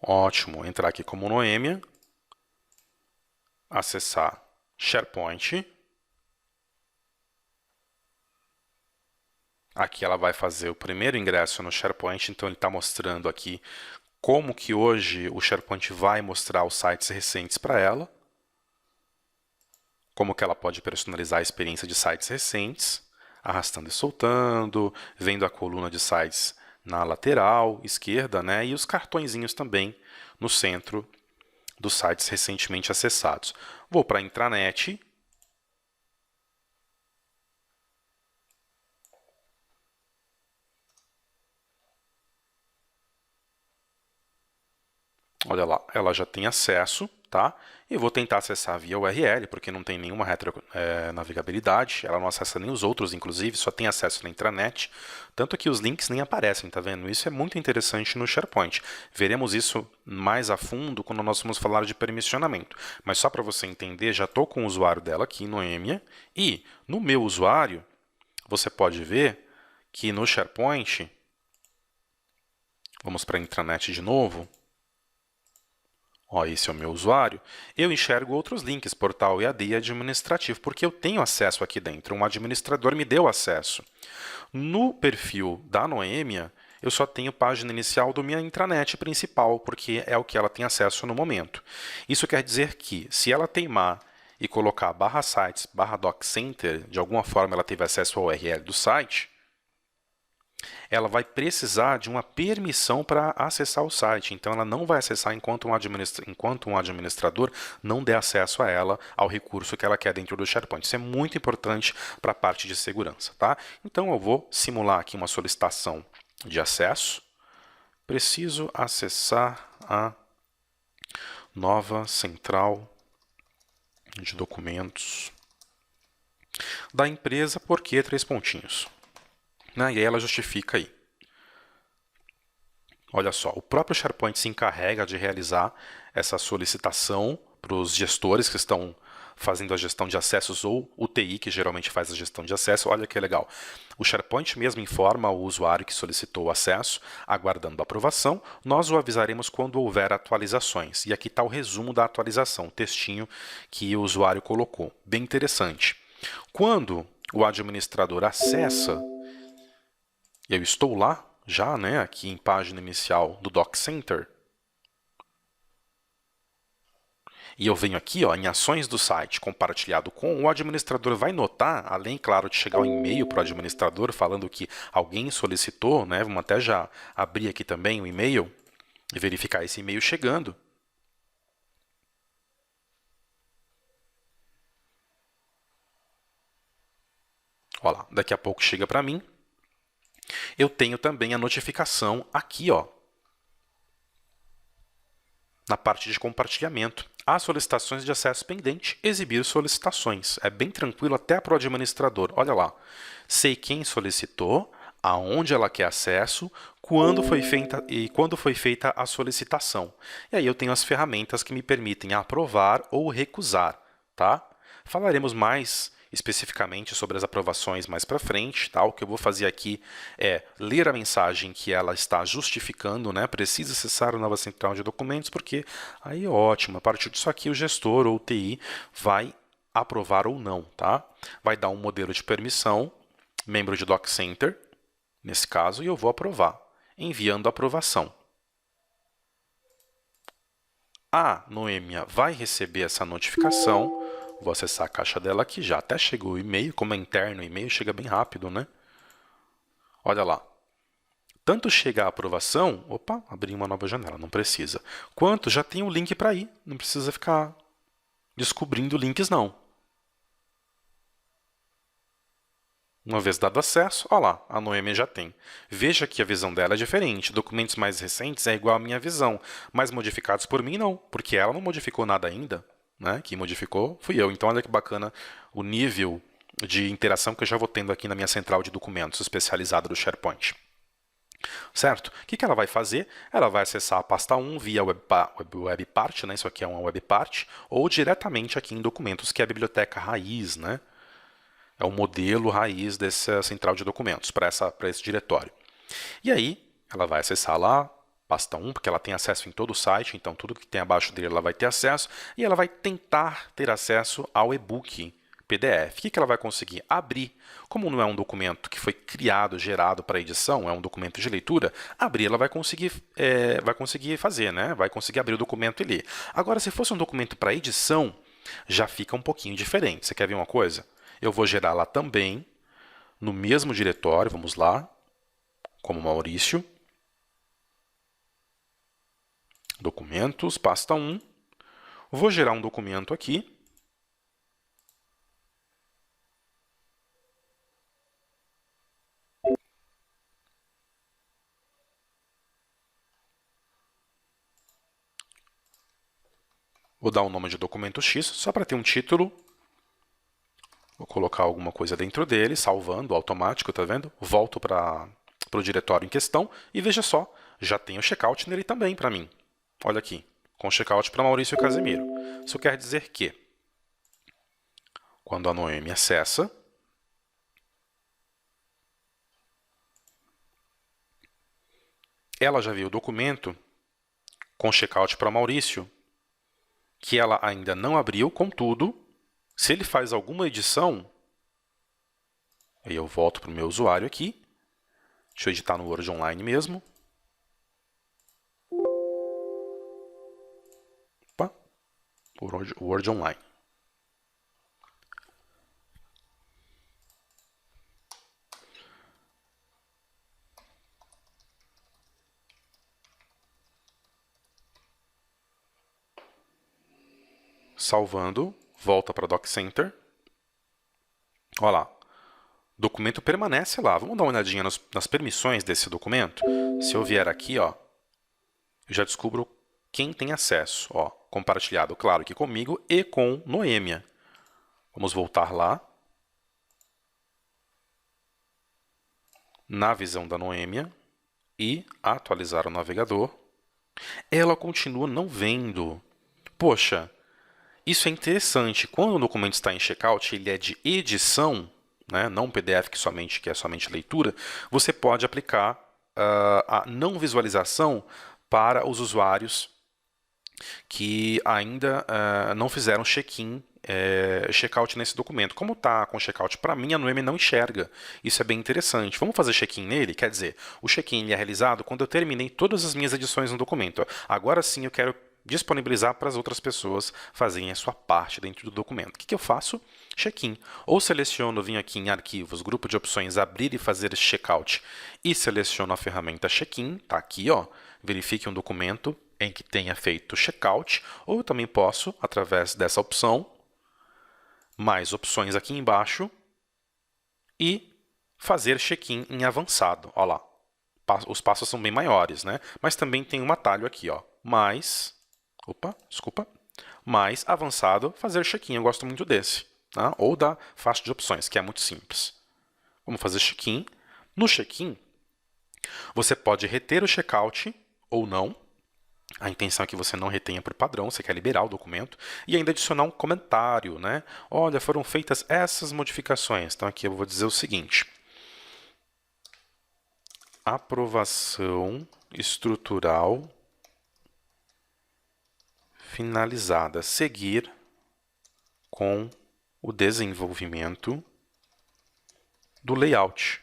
Ótimo, entrar aqui como Noêmia, acessar SharePoint. Aqui ela vai fazer o primeiro ingresso no SharePoint, então ele está mostrando aqui como que hoje o SharePoint vai mostrar os sites recentes para ela, como que ela pode personalizar a experiência de sites recentes, arrastando e soltando, vendo a coluna de sites na lateral esquerda, né, e os cartõezinhos também no centro dos sites recentemente acessados. Vou para a intranet. Olha lá, ela já tem acesso, tá? E vou tentar acessar via URL, porque não tem nenhuma retronavegabilidade, ela não acessa nem os outros, inclusive, só tem acesso na intranet. Tanto que os links nem aparecem, tá vendo? Isso é muito interessante no SharePoint. Veremos isso mais a fundo quando nós vamos falar de permissionamento. Mas só para você entender, já estou com o usuário dela aqui, Noêmia, e no meu usuário, você pode ver que no SharePoint, vamos para a intranet de novo, ó, esse é o meu usuário, eu enxergo outros links, portal EAD e administrativo, porque eu tenho acesso aqui dentro, um administrador me deu acesso. No perfil da Noêmia, eu só tenho página inicial do minha intranet principal, porque é o que ela tem acesso no momento. Isso quer dizer que, se ela teimar e colocar /sites, /doccenter, de alguma forma ela teve acesso ao URL do site, ela vai precisar de uma permissão para acessar o site. Então, ela não vai acessar enquanto um administrador não der acesso a ela, ao recurso que ela quer dentro do SharePoint. Isso é muito importante para a parte de segurança, tá? Então, eu vou simular aqui uma solicitação de acesso. Preciso acessar a nova central de documentos da empresa, porque 3 pontinhos. E aí ela justifica aí. Olha só, o próprio SharePoint se encarrega de realizar essa solicitação para os gestores que estão fazendo a gestão de acessos, ou o TI, que geralmente faz a gestão de acesso. Olha que legal. O SharePoint mesmo informa o usuário que solicitou o acesso, aguardando a aprovação. Nós o avisaremos quando houver atualizações. E aqui está o resumo da atualização, o textinho que o usuário colocou. Bem interessante. Quando o administrador acessa, eu estou lá já, né, aqui em página inicial do DocCenter, e eu venho aqui, ó, em ações do site compartilhado com, o administrador vai notar, além, claro, de chegar um e-mail para o administrador falando que alguém solicitou, né, vamos até já abrir aqui também o e-mail e verificar esse e-mail chegando. Olha lá, daqui a pouco chega para mim. Eu tenho também a notificação aqui, ó, na parte de compartilhamento. Há solicitações de acesso pendente, exibir solicitações. É bem tranquilo até para o administrador. Olha lá, sei quem solicitou, aonde ela quer acesso, quando foi feita a solicitação. E aí eu tenho as ferramentas que me permitem aprovar ou recusar, tá? Falaremos mais especificamente sobre as aprovações mais para frente, tá? O que eu vou fazer aqui é ler a mensagem que ela está justificando, né? Precisa acessar a nova central de documentos, porque aí ótimo, a partir disso aqui o gestor ou o TI vai aprovar ou não, tá? Vai dar um modelo de permissão, membro de DocCenter, nesse caso, e eu vou aprovar, enviando a aprovação. A Noêmia vai receber essa notificação. Vou acessar a caixa dela aqui, já até chegou o e-mail, como é interno, o e-mail chega bem rápido, né? Olha lá. Tanto chega a aprovação, opa, abri uma nova janela, não precisa, quanto já tem o link para ir, não precisa ficar descobrindo links não. Uma vez dado acesso, olha lá, a Noêmia já tem. Veja que a visão dela é diferente, documentos mais recentes é igual à minha visão, mas modificados por mim não, porque ela não modificou nada ainda, né? Quem modificou fui eu, então olha que bacana o nível de interação que eu já vou tendo aqui na minha central de documentos especializada do SharePoint. Certo? O que ela vai fazer? Ela vai acessar a pasta 1 via WebPart, né? Isso aqui é uma WebPart, ou diretamente aqui em documentos, que é a biblioteca raiz, né? É o modelo raiz dessa central de documentos para esse diretório. E aí, ela vai acessar lá, pasta 1, porque ela tem acesso em todo o site, então tudo que tem abaixo dele ela vai ter acesso, e ela vai tentar ter acesso ao e-book PDF. O que ela vai conseguir? Abrir. Como não é um documento que foi criado, gerado para edição, é um documento de leitura, abrir ela vai conseguir fazer, né? Vai conseguir abrir o documento e ler. Agora, se fosse um documento para edição, já fica um pouquinho diferente. Você quer ver uma coisa? Eu vou gerar lá também, no mesmo diretório, vamos lá, como Maurício. Documentos, pasta 1. Vou gerar um documento aqui. Vou dar o nome de documento X, só para ter um título. Vou colocar alguma coisa dentro dele, salvando, automático, tá vendo? Volto para o diretório em questão e veja só, já tem o checkout nele também para mim. Olha aqui, com checkout para Maurício e Casimiro. Isso quer dizer que, quando a Noêmia acessa, ela já viu o documento com checkout para Maurício, que ela ainda não abriu, contudo, se ele faz alguma edição, aí eu volto para o meu usuário aqui, deixa eu editar no Word Online mesmo. Opa, Word Online. Salvando, volta para Doc Center. Olha lá, o documento permanece lá. Vamos dar uma olhadinha nas permissões desse documento. Se eu vier aqui, ó, eu já descubro quem tem acesso. Ó, compartilhado, claro, que comigo e com Noêmia. Vamos voltar lá. Na visão da Noêmia e atualizar o navegador. Ela continua não vendo. Poxa, isso é interessante. Quando o documento está em checkout, ele é de edição, né? Não um PDF que é somente leitura, você pode aplicar a não visualização para os usuários que ainda não fizeram checkout nesse documento. Como está com checkout para mim, a Noêmia não enxerga. Isso é bem interessante. Vamos fazer check-in nele? Quer dizer, o check-in é realizado quando eu terminei todas as minhas edições no documento. Agora sim eu quero disponibilizar para as outras pessoas fazerem a sua parte dentro do documento. O que eu faço? Check-in. Ou seleciono, vim aqui em Arquivos, Grupo de Opções, Abrir e Fazer Checkout e seleciono a ferramenta Check-in. Está aqui, ó. Verifique um documento em que tenha feito checkout, ou eu também posso, através dessa opção, mais opções aqui embaixo, e fazer check-in em avançado. Olha lá, os passos são bem maiores, né? Mas também tem um atalho aqui, ó, mais avançado, fazer check-in. Eu gosto muito desse, tá? Ou da faixa de opções, que é muito simples. Vamos fazer check-in. No check-in, você pode reter o checkout ou não. A intenção é que você não retenha por padrão, você quer liberar o documento e ainda adicionar um comentário, né? Olha, foram feitas essas modificações. Então aqui eu vou dizer o seguinte: aprovação estrutural finalizada. Seguir com o desenvolvimento do layout.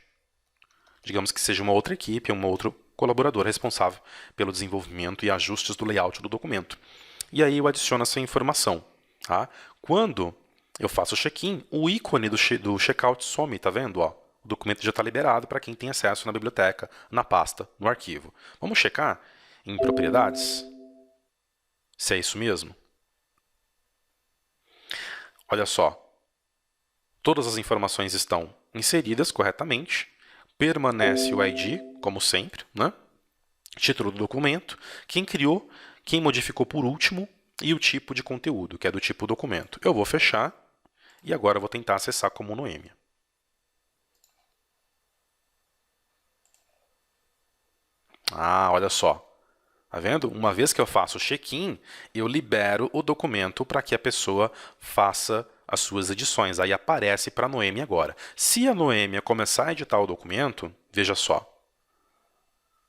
Digamos que seja uma outra equipe, um outro colaborador responsável pelo desenvolvimento e ajustes do layout do documento. e aí eu adiciono essa informação. Tá? Quando eu faço o check-in, o ícone do checkout some, tá vendo? Ó, o documento já está liberado para quem tem acesso na biblioteca, na pasta, no arquivo. Vamos checar em propriedades? Se é isso mesmo? Olha só, todas as informações estão inseridas corretamente, permanece o ID, como sempre, né? Título do documento, quem criou, quem modificou por último e o tipo de conteúdo, que é do tipo documento. Eu vou fechar e agora eu vou tentar acessar como Noêmia. Ah, olha só. Tá vendo? Uma vez que eu faço o check-in, eu libero o documento para que a pessoa faça as suas edições. Aí aparece para a Noêmia agora. Se a Noêmia começar a editar o documento, veja só.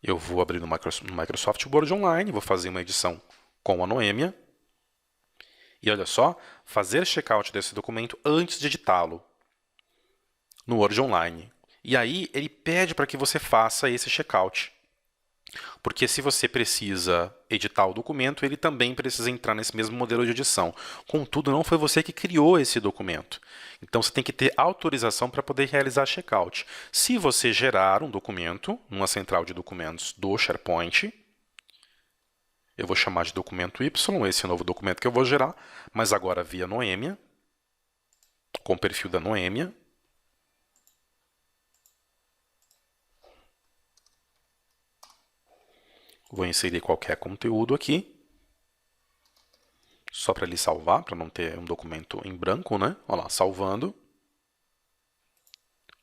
Eu vou abrir no Microsoft Word Online, vou fazer uma edição com a Noêmia. E olha só, fazer checkout desse documento antes de editá-lo no Word Online. E aí ele pede para que você faça esse checkout. Porque se você precisa editar o documento, ele também precisa entrar nesse mesmo modelo de edição. Contudo, não foi você que criou esse documento. Então, você tem que ter autorização para poder realizar checkout. Se você gerar um documento numa central de documentos do SharePoint, eu vou chamar de documento Y, esse é o novo documento que eu vou gerar, mas agora via Noêmia, com o perfil da Noêmia. Vou inserir qualquer conteúdo aqui, só para ele salvar, para não ter um documento em branco, né? Olha lá, salvando.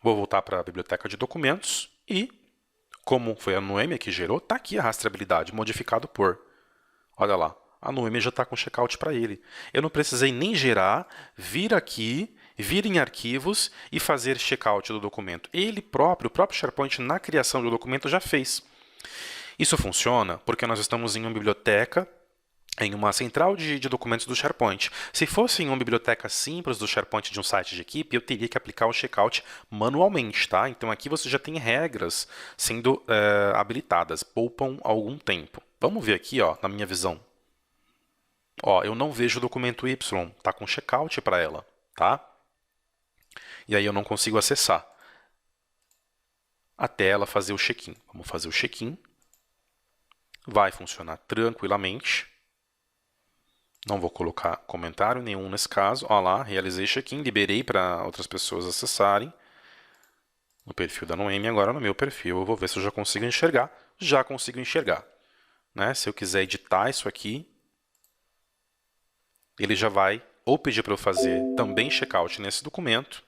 Vou voltar para a biblioteca de documentos e, como foi a Noêmia que gerou, está aqui a rastreabilidade, modificado por. Olha lá, a Noêmia já está com checkout para ele. Eu não precisei nem gerar, vir aqui, vir em arquivos e fazer checkout do documento. Ele próprio, o próprio SharePoint, na criação do documento, já fez. Isso funciona porque nós estamos em uma biblioteca, em uma central de documentos do SharePoint. Se fosse em uma biblioteca simples do SharePoint de um site de equipe, eu teria que aplicar o checkout manualmente, tá? Então aqui você já tem regras sendo habilitadas, poupam algum tempo. Vamos ver aqui, ó, na minha visão. Ó, eu não vejo o documento Y, tá com checkout para ela, tá? E aí eu não consigo acessar até ela fazer o check-in. Vamos fazer o check-in. Vai funcionar tranquilamente. Não vou colocar comentário nenhum nesse caso. Olha lá, realizei check-in, liberei para outras pessoas acessarem. No perfil da Noêmia, agora no meu perfil. Eu vou ver se eu já consigo enxergar. Já consigo enxergar. Né? Se eu quiser editar isso aqui, ele já vai ou pedir para eu fazer também checkout nesse documento,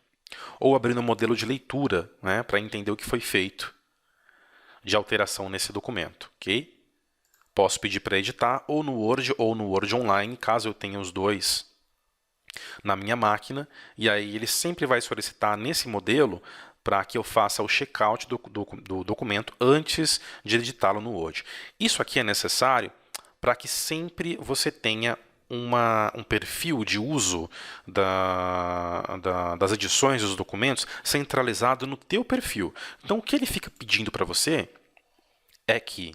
ou abrir no modelo de leitura, né, para entender o que foi feito de alteração nesse documento. Ok? Posso pedir para editar ou no Word Online, caso eu tenha os dois na minha máquina. E aí ele sempre vai solicitar nesse modelo para que eu faça o checkout do documento antes de editá-lo no Word. Isso aqui é necessário para que sempre você tenha um perfil de uso das edições dos documentos centralizado no teu perfil. Então, o que ele fica pedindo para você é que,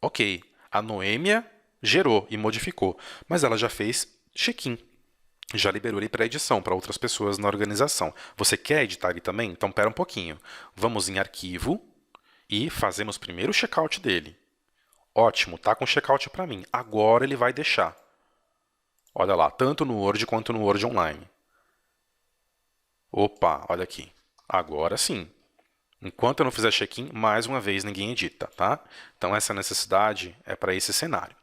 ok, a Noêmia gerou e modificou, mas ela já fez check-in. Já liberou ele para edição, para outras pessoas na organização. Você quer editar ele também? Então, espera um pouquinho. Vamos em arquivo e fazemos primeiro o checkout dele. Ótimo, tá com checkout para mim. Agora ele vai deixar. Olha lá, tanto no Word quanto no Word Online. Opa, olha aqui. Agora sim. Enquanto eu não fizer check-in, mais uma vez ninguém edita, tá? Então essa necessidade é para esse cenário.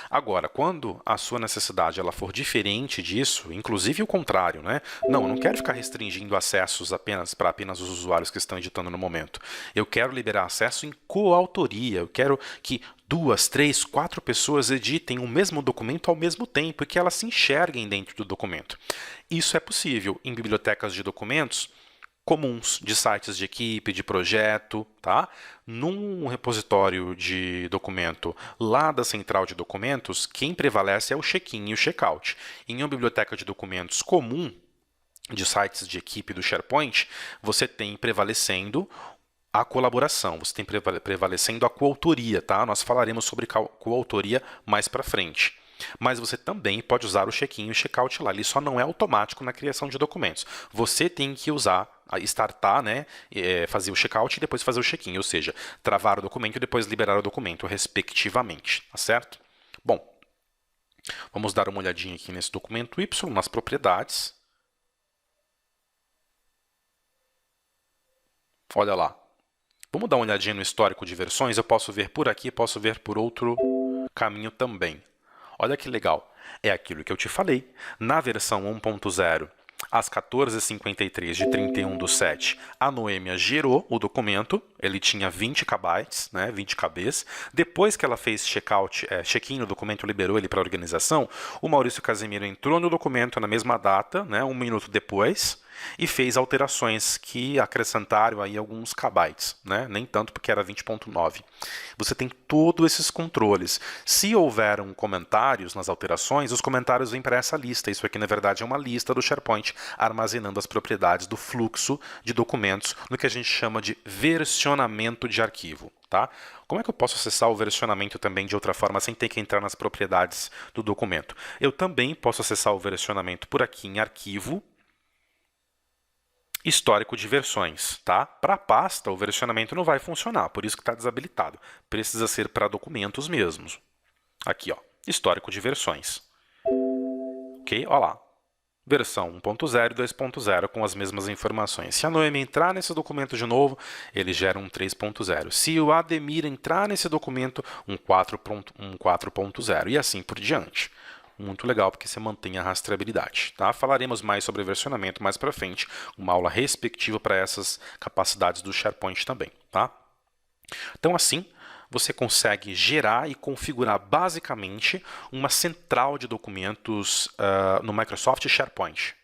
Agora, quando a sua necessidade ela for diferente disso, inclusive o contrário, né? Não, eu não quero ficar restringindo acessos para apenas os usuários que estão editando no momento. Eu quero liberar acesso em coautoria. Eu quero que 2, 3, 4 pessoas editem o mesmo documento ao mesmo tempo e que elas se enxerguem dentro do documento. Isso é possível em bibliotecas de documentos comuns de sites de equipe, de projeto, tá? Num repositório de documento lá da central de documentos, quem prevalece é o check-in e o checkout. Em uma biblioteca de documentos comum de sites de equipe do SharePoint, você tem prevalecendo a colaboração, você tem prevalecendo a coautoria, tá? Nós falaremos sobre coautoria mais para frente. Mas você também pode usar o check-in e o check-out lá. Ele só não é automático na criação de documentos. Você tem que usar, startar, né, fazer o check-out e depois fazer o check-in, ou seja, travar o documento e depois liberar o documento, respectivamente, tá certo? Bom, vamos dar uma olhadinha aqui nesse documento Y, nas propriedades. Olha lá. Vamos dar uma olhadinha no histórico de versões. Eu posso ver por aqui, posso ver por outro caminho também. Olha que legal. É aquilo que eu te falei. Na versão 1.0, às 14h53 de 31/7, a Noêmia gerou o documento. Ele tinha 20 KB, né, 20 KBs. Depois que ela fez check-in no documento, liberou ele para a organização, o Maurício Casimiro entrou no documento na mesma data, né, 1 minuto depois, e fez alterações que acrescentaram aí alguns kbytes, né? Nem tanto porque era 20.9. Você tem todos esses controles. Se houveram comentários nas alterações, os comentários vêm para essa lista. Isso aqui, na verdade, é uma lista do SharePoint armazenando as propriedades do fluxo de documentos no que a gente chama de versionamento de arquivo. Tá? Como é que eu posso acessar o versionamento também de outra forma, sem ter que entrar nas propriedades do documento? Eu também posso acessar o versionamento por aqui em Arquivo, Histórico de versões, tá? Para a pasta, o versionamento não vai funcionar, por isso que está desabilitado. Precisa ser para documentos mesmos. Aqui, ó, Histórico de versões. Ok? Olha lá. Versão 1.0 e 2.0 com as mesmas informações. Se a Noemi entrar nesse documento de novo, ele gera um 3.0. Se o Ademir entrar nesse documento, um 4.0 e assim por diante. Muito legal porque você mantém a rastreabilidade. Tá? Falaremos mais sobre versionamento mais para frente, uma aula respectiva para essas capacidades do SharePoint também. Tá? Então, assim, você consegue gerar e configurar basicamente uma central de documentos no Microsoft SharePoint.